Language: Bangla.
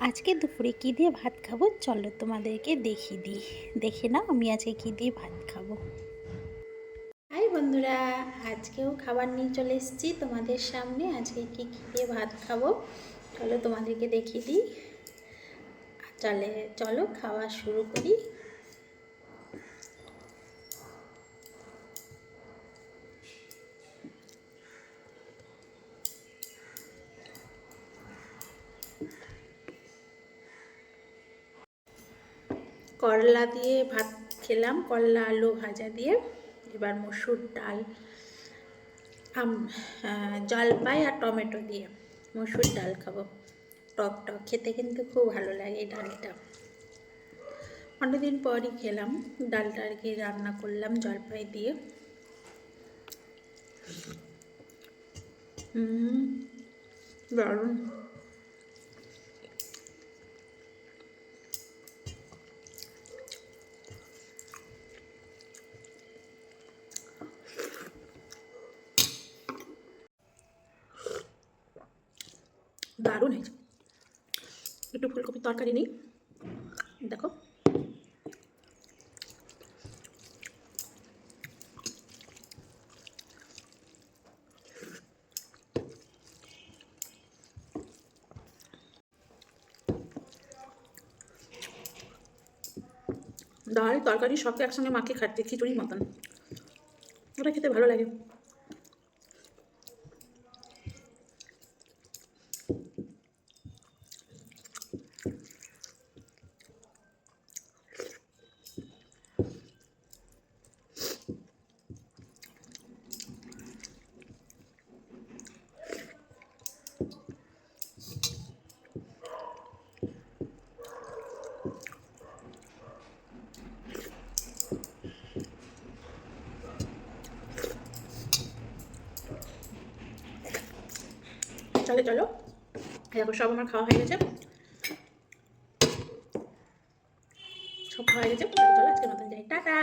আজকে দুপুরে কী দিয়ে ভাত খাবো চলো তোমাদেরকে দেখিয়ে দিই। দেখে নাও আমি আজকে কী দিয়ে ভাত খাবো। হাই বন্ধুরা, আজকেও খাবার নিয়ে চলে এসেছি তোমাদের সামনে। আজকে কী দিয়ে ভাত খাবো চলো তোমাদেরকে দেখিয়ে দিই। চলো খাওয়া শুরু করি। করলা দিয়ে ভাত খেলাম, করলা আলু ভাজা দিয়ে। এবার মসুর ডাল, জলপাই আর টমেটো দিয়ে মসুর ডাল খাবো। টক টক খেতে কিন্তু খুব ভালো লাগে এই ডালটা। অনেকদিন পরই খেলাম ডালটা, আর কি রান্না করলাম জলপাই দিয়ে। দারুণ। দারুণ হয়েছে। একটু ফুলকপির তরকারি নিই, দেখো। ডাল তরকারি সবকে একসঙ্গে মাখিয়ে খাচ্ছে খিচুড়ির মতন, ওটা খেতে ভালো লাগে। চলো চলো, দেখো সব আমার খাওয়া হয়ে গেছে, সব খাওয়া হয়ে গেছে। চলো আজকের মতন যাই, টাটা।